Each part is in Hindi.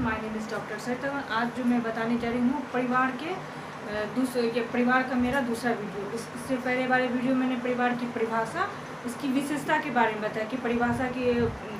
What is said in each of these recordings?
माय नेम इज़ डॉक्टर सरिता। आज जो मैं बताने जा रही हूँ परिवार के परिवार का मेरा दूसरा वीडियो। इससे पहले वाले वीडियो मैंने परिवार की परिभाषा, उसकी विशेषता के बारे में बताया कि परिभाषा के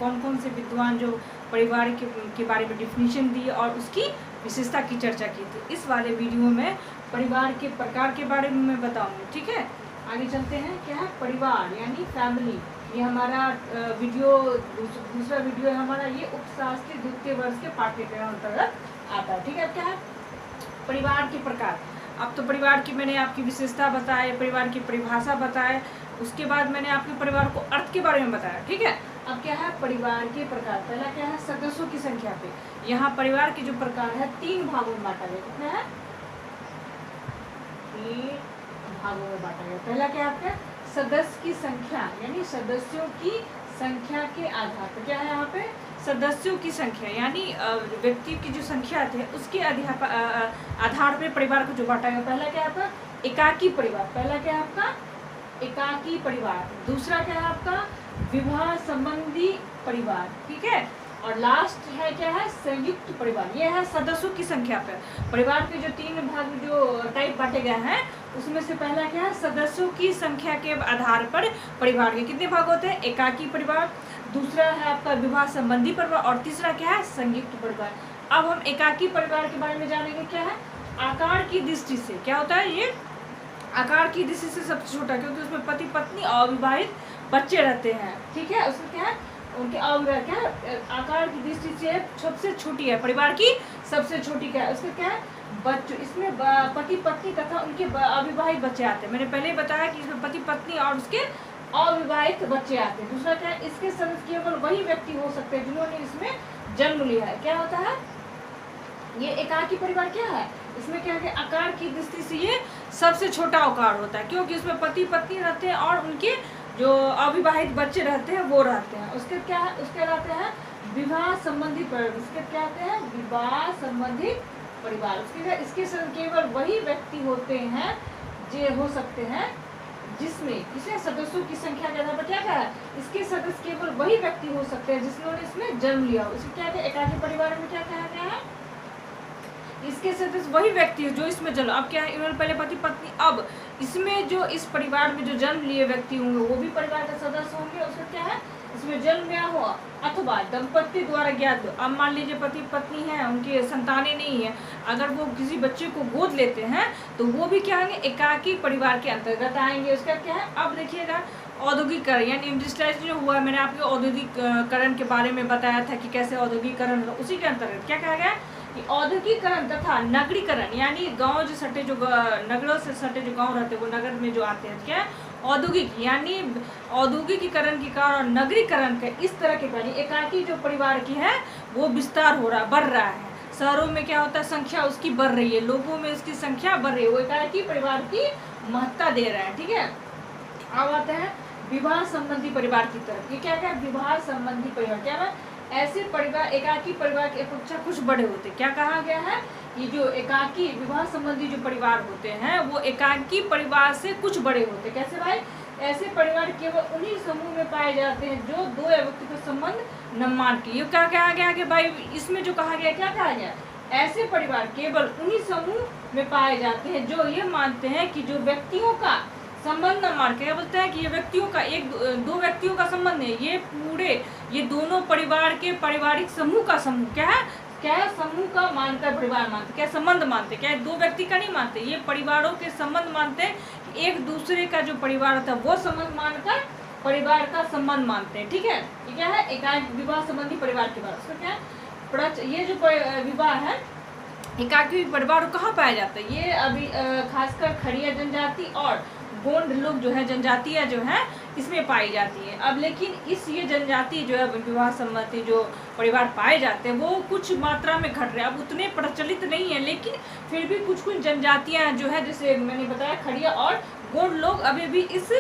कौन कौन से विद्वान जो परिवार के बारे में डिफिनीशन दी और उसकी विशेषता की चर्चा की थी। इस वाले वीडियो में परिवार के प्रकार के बारे में मैं बताऊँगी। ठीक है, आगे चलते हैं। क्या है परिवार यानी फैमिली। ये हमारा वीडियो दूसरा वीडियो है हमारा। ये उपशास्त्री द्वितीय वर्ष के पाठ्यक्रम अंतर्गत आता है। ठीक है, क्या है परिवार के प्रकार। अब तो परिवार की मैंने आपकी विशेषता बताए, परिवार की परिभाषा बताए, उसके बाद मैंने आपके परिवार को अर्थ के बारे में बताया। ठीक है, अब क्या है परिवार के प्रकार। पहला क्या है सदस्यों की संख्या पे। यहाँ परिवार के जो प्रकार है 3 भागों में बांटा गया। कितना है 3 भागों में बांटा गया। पहला क्या है आपका सदस्य की संख्या यानी सदस्यों की संख्या के आधार पर। क्या है यहाँ पे सदस्यों की संख्या यानी व्यक्ति की जो संख्या थे उसके आधार पे परिवार को जो बांटा गया। पहला क्या है आपका एकाकी परिवार। पहला क्या है आपका एकाकी परिवार। दूसरा क्या है आपका विवाह संबंधी परिवार। ठीक है, और लास्ट है क्या है संयुक्त परिवार। ये है सदस्यों की संख्या पर। परिवार के जो 3 भाग जो टाइप बांटे गए हैं उसमें से पहला क्या है सदस्यों की संख्या के आधार पर परिवार के कितने भाग होते हैं एकाकी परिवार, दूसरा है आपका विवाह संबंधी परिवार और तीसरा क्या है संयुक्त परिवार। अब हम एकाकी परिवार के बारे में जानेंगे। क्या है आकार की दृष्टि से क्या होता है ये आकार की दृष्टि से सबसे छोटा, क्योंकि उसमें पति पत्नी और अविवाहित बच्चे रहते हैं। ठीक है, उसमें क्या है उनके अविवाहित क्या है आकार की दृष्टि से सबसे छोटी है परिवार की सबसे छोटी। क्या है उसका क्या है बच्चों। इसमें पति पत्नी तथा उनके अविवाहित बच्चे आते हैं। मैंने पहले बताया कि इसमें पति पत्नी और उसके अविवाहित बच्चे आते हैं। दूसरा क्या है इसके सदस्य केवल वही व्यक्ति हो सकते हैं जिन्होंने इसमें जन्म लिया है। क्या होता है ये एकाकी परिवार। क्या है इसमें क्या है आकार की दृष्टि से ये सबसे छोटा आकार होता है, क्योंकि इसमें पति पत्नी रहते हैं और उनके जो अविवाहित बच्चे रहते हैं वो रहते हैं। उसके क्या है उसके रहते हैं विवाह संबंधी परिवार। इसके क्या कहते हैं विवाह संबंधी परिवार। उसके इसके केवल वही व्यक्ति होते हैं जो हो सकते हैं जिसमें इसे सदस्यों की संख्या के आधार पर क्या है इसके सदस्य केवल वही व्यक्ति हो सकते हैं जिन्होंने इसमें जन्म लिया हो। इसमें क्या है एकाकी परिवार में क्या कहा गया है इसके सदस्य वही व्यक्ति है जो इसमें जन्म। अब क्या है इन्होंने पहले पति पत्नी, अब इसमें जो इस परिवार में जो जन्म लिए व्यक्ति होंगे वो भी परिवार का सदस्य होंगे। उसका क्या है इसमें जन्म लिया हुआ अथवा दंपति द्वारा ज्ञात। अब मान लीजिए पति पत्नी है उनके संतानें नहीं है, अगर वो किसी बच्चे को गोद लेते हैं तो वो भी क्या होंगे एकाकी परिवार के अंतर्गत आएंगे। उसका क्या है अब देखिएगा औद्योगिकरण यानी इंडस्ट्रियलाइजेशन जो हुआ है, मैंने आपको औद्योगिकरण के बारे में बताया था कि कैसे औद्योगिकरण, उसी के अंतर्गत क्या कहा गया कि औद्योगिकरण तथा नगरीकरण यानी गांव जो सटे जो नगरों से सटे जो गांव रहते हैं वो नगर में जो आते हैं। क्या औद्योगिक यानी औद्योगिकीकरण के कारण नगरीकरण के इस तरह के यानी एकाकी जो परिवार की है वो विस्तार हो रहा बढ़ रहा है। शहरों में क्या होता है संख्या उसकी बढ़ रही है, लोगों में इसकी संख्या बढ़ रही है, वो एकाकी परिवार की महत्ता दे रहा है। ठीक है, अब आते हैं विवाह संबंधी परिवार की तरफ। ये क्या क्या विवाह संबंधी परिवार क्या है ऐसे परिवार एकाकी परिवार की अपेक्षा कुछ बड़े होते हैं। क्या कहा गया है ये जो एकाकी विवाह संबंधी जो परिवार होते हैं वो एकाकी परिवार से कुछ बड़े होते हैं। कैसे भाई ऐसे परिवार केवल उन्हीं समूह में पाए जाते हैं जो 2 व्यक्तिगत संबंध न मान के। ये क्या कहा गया कि भाई इसमें जो कहा गया क्या कहा गया ऐसे परिवार केवल उन्हीं समूह में पाए जाते हैं जो ये मानते हैं कि जो व्यक्तियों का संबंध न मान के। क्या बोलते हैं कि ये व्यक्तियों का 1-2 व्यक्तियों का संबंध है, ये पूरे ये दोनों परिवार के पारिवारिक समूह का समूह क्या है समूह का मानकर परिवार मानते। क्या संबंध मानते, क्या 2 व्यक्ति का नहीं मानते, ये परिवारों के संबंध मानते हैं। एक दूसरे का जो परिवार होता है वो संबंध मानकर परिवार का संबंध मानते हैं। ठीक है, ये क्या है एकाकी विवाह संबंधी परिवार के बाद। उसका क्या ये जो विवाह है एकाकी परिवार कहाँ पाया जाता है ये अभी खासकर खड़िया जनजाति और गोंड लोग जो है जनजातियाँ जो है इसमें पाई जाती है। अब लेकिन ये जनजाति जो है विवाह संबंधी जो परिवार पाए जाते हैं वो कुछ मात्रा में घट रहे हैं। अब उतने प्रचलित नहीं है लेकिन फिर भी कुछ जनजातियाँ जो है जैसे मैंने बताया खड़िया और गोंड लोग अभी भी इस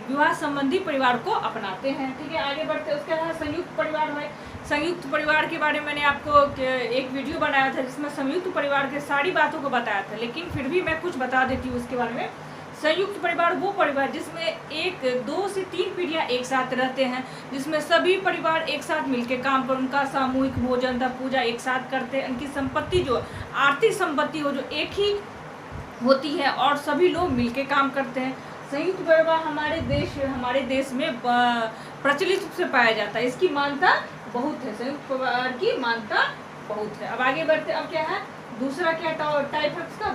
विवाह संबंधी परिवार को अपनाते हैं। ठीक है, आगे बढ़ते हैं। उसके अलावा संयुक्त परिवार है। संयुक्त परिवार के बारे में मैंने आपको एक वीडियो बनाया था जिसमें संयुक्त परिवार के सारी बातों को बताया था, लेकिन फिर भी मैं कुछ बता देती हूँ उसके बारे में। संयुक्त परिवार वो परिवार जिसमें 1, 2 से 3 पीढ़ियां एक साथ रहते हैं, जिसमें सभी परिवार एक साथ मिलकर काम कर, उनका सामूहिक भोजन तथा पूजा एक साथ करते हैं, उनकी संपत्ति जो आर्थिक संपत्ति हो जो एक ही होती है और सभी लोग मिलकर काम करते हैं। संयुक्त परिवार हमारे देश में प्रचलित रूप से पाया जाता है, इसकी मान्यता बहुत है, संयुक्त परिवार की मान्यता बहुत है। अब आगे बढ़ते, अब क्या है दूसरा क्या टाइप है इसका,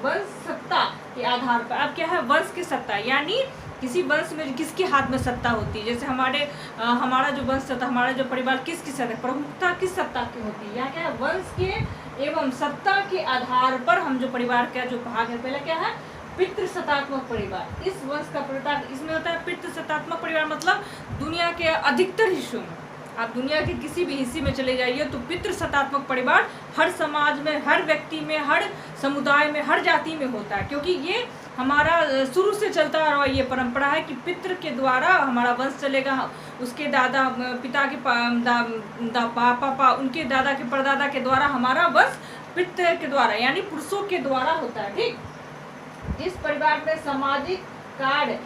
वंश सत्ता के आधार पर। अब क्या है वंश की सत्ता, यानी किसी वंश में किसके हाथ में सत्ता होती है। जैसे हमारा जो वंश सत्ता, हमारा जो परिवार किसकी सत्ता, प्रमुखता किस सत्ता की होती है। यहाँ क्या है वंश के एवं सत्ता के आधार पर हम जो परिवार का जो भाग है, पहला क्या है पितृसत्तात्मक परिवार। इस वंश का परिवार इसमें होता है पितृसत्तात्मक परिवार, मतलब दुनिया के अधिकतर हिस्सों में, आप दुनिया के किसी भी हिस्से में चले जाइए तो पितृसत्तात्मक परिवार हर समाज में, हर व्यक्ति में, हर समुदाय में, हर जाति में होता है, क्योंकि ये हमारा शुरू से चलता आ रहा ये परंपरा है कि पितृ के द्वारा हमारा वंश चलेगा। उसके दादा पिता के पापा उनके दादा के परदादा के द्वारा हमारा वंश पितृ के द्वारा यानी पुरुषों के द्वारा होता है। ठीक, जिस परिवार में सामाजिक कार्य,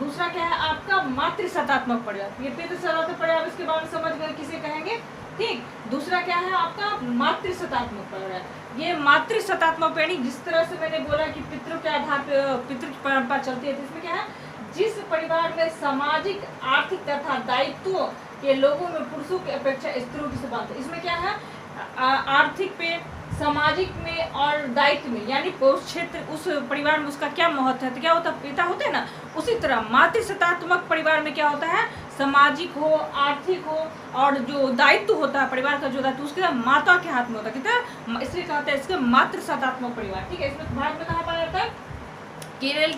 दूसरा क्या है आपका मातृसत्तात्मक परिवार। ये पितृसत्तात्मक परिवार इसके बारे में समझ गए किसे कहेंगे। ठीक, दूसरा क्या है आपका मातृसत्तात्मक परिवार। ये मातृसत्तात्मक यानी जिस तरह से मैंने बोला कि पितृ के आधार पर पितृ की परंपरा चलती है, इसमें क्या है जिस परिवार में सामाजिक आर्थिक तथा दायित्वों के लोगों में पुरुषों की अपेक्षा स्त्रियों की समान, इसमें क्या है आर्थिक पे, सामाजिक में और दायित्व में, यानी उस क्षेत्र उस परिवार में उसका क्या महत्व है, तो क्या होता है पिता होते हैं ना। उसी तरह मातृसत्तात्मक परिवार में क्या होता है सामाजिक हो, आर्थिक हो और जो दायित्व होता है परिवार का जो दायित्व उसके माता के हाथ में होता है, कितना इसलिए कहते हैं इसका मातृसत्तात्मक परिवार। ठीक है, इसमें भारत में कहाँ पाया जाता है केरल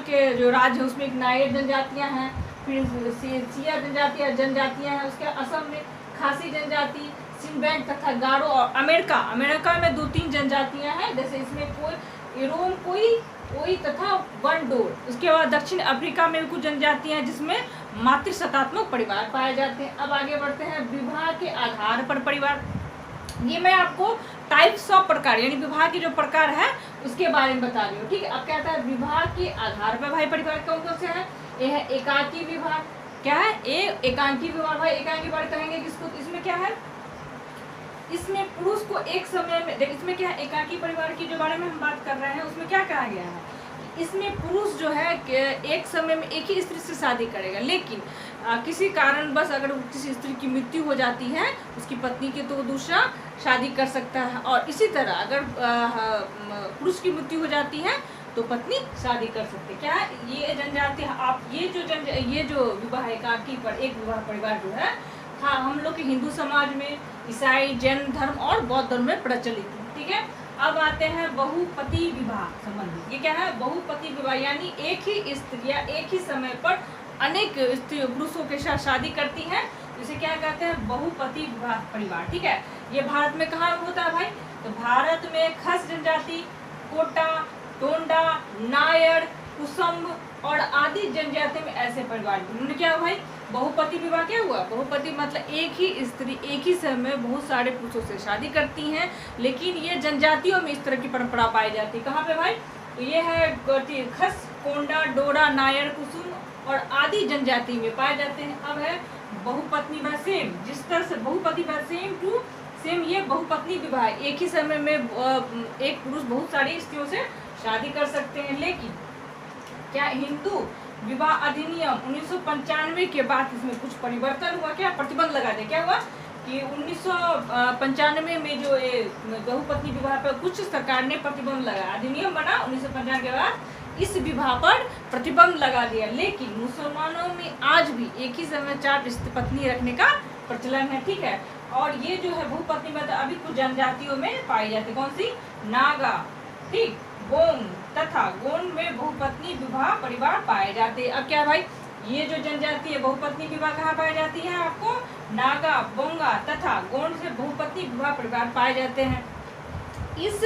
के जो राज्य है उसमें एक नायर जनजातियाँ हैं, फिर सिया जनजातियाँ हैं, उसके असम में खासी जनजाति, सिंबैंग तथा गारो, और अमेरिका में 2-3 जनजातियां हैं, जैसे इसमें कोई तथा वनडोर। उसके बाद दक्षिण अफ्रीका में कुछ जनजातियां हैं जिसमें मातृसत्तात्मक परिवार पाए जाते हैं। अब आगे बढ़ते हैं विवाह के आधार पर परिवार। ये मैं आपको टाइप्स ऑफ प्रकार यानी विवाह के जो प्रकार है उसके बारे में बता रही हूँ। ठीक है, अब क्या कहता है विवाह के आधार पर भाई परिवार कौन कौन से है। ये है एकाकी विवाह। क्या है एकांकी विवाह। भाई एकांकी विवाह कहेंगे किसको, इसमें क्या है इसमें पुरुष को एक समय में देख, इसमें क्या है एकाकी परिवार की जो बारे में हम बात कर रहे हैं उसमें क्या कहा गया है, इसमें पुरुष जो है एक समय में एक ही स्त्री से शादी करेगा, लेकिन किसी कारणवश अगर किसी स्त्री की मृत्यु हो जाती है उसकी पत्नी के तो दूसरा शादी कर सकता है, और इसी तरह अगर पुरुष की मृत्यु हो जाती है तो पत्नी शादी कर सकती है। क्या है ये जनजाति आप ये जो विवाह एकाकी पर एक विवाह परिवार जो है हाँ हम लोग के हिंदू समाज में, ईसाई जैन धर्म और बौद्ध धर्म में प्रचलित है। ठीक है, अब आते हैं बहुपति विवाह संबंधी। ये क्या है बहुपति विवाह, यानी एक ही स्त्रियां एक ही समय पर अनेक पुरुषों के साथ शादी करती हैं, इसे क्या कहते हैं बहुपति विवाह परिवार। ठीक है, ये भारत में कहाँ होता है भाई, तो भारत में खस जनजाति, कोटा, टोंडा, नायर, कुसुम और आदि जनजाति में ऐसे परिवार उन्होंने क्या भाई बहुपति विवाह क्या हुआ। बहुपति मतलब एक ही स्त्री एक ही समय में बहुत सारे पुरुषों से शादी करती हैं, लेकिन ये जनजातियों में इस तरह की परंपरा पाई जाती है। कहाँ पे भाई, तो ये है खस, कोंडा, डोरा, नायर, कुसुम और आदि जनजाति में पाए जाते हैं। अब है बहुपत्नी विवाह, सेम जिस तरह से बहुपति विवाह सेम टू सेम ये बहुपत्नी विवाह, एक ही समय में एक पुरुष बहुत सारी स्त्रियों से शादी कर सकते हैं। लेकिन क्या हिंदू विवाह अधिनियम 1995 के बाद इसमें कुछ परिवर्तन हुआ, क्या प्रतिबंध लगा दिया। क्या हुआ कि 1995 में जो ये बहुपत्नी विवाह पर कुछ सरकार ने प्रतिबंध लगा, अधिनियम बना 1995 के बाद इस विवाह पर प्रतिबंध लगा दिया। लेकिन मुसलमानों में आज भी एक ही समय 4 पत्नी रखने का प्रचलन है। ठीक है, और ये जो है बहुपत्नी विवाह अभी कुछ जनजातियों में पाई जाती है, कौन सी, नागा, ठीक, गोंड तथा गोंड में बहुपत्नी विवाह परिवार पाए जाते हैं। अब क्या भाई ये जो जनजाति है बहुपत्नी विवाह कहाँ पाई जाती है, आपको नागा, बोंगा तथा गोंड से बहुपत्नी विवाह परिवार पाए जाते हैं। इस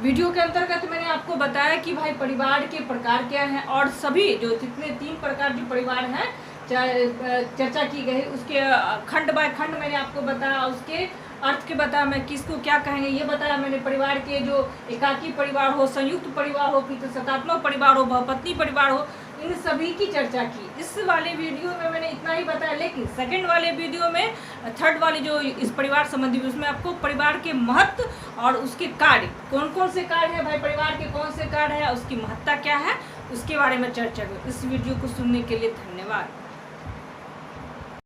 वीडियो के अंतर्गत मैंने आपको बताया कि भाई परिवार के प्रकार क्या हैं, और सभी जो जितने 3 प्रकार जो परिवार हैं चर्चा की गई उसके खंड बाय खंड मैंने आपको बताया, उसके अर्थ के बताया मैं किसको क्या कहेंगे ये बताया मैंने। परिवार के जो एकाकी परिवार हो, संयुक्त परिवार हो, पितृसत्तात्मक परिवार हो, बहुपत्नी परिवार हो, इन सभी की चर्चा की। इस वाले वीडियो में मैंने इतना ही बताया, लेकिन सेकंड वाले वीडियो में, थर्ड वाली जो इस परिवार संबंधी, उसमें आपको परिवार के महत्व और उसके कार्य, कौन कौन से कार्य है भाई, परिवार के कौन से कार्य है, उसकी महत्ता क्या है, उसके बारे में चर्चा करूँ। इस वीडियो को सुनने के लिए धन्यवाद।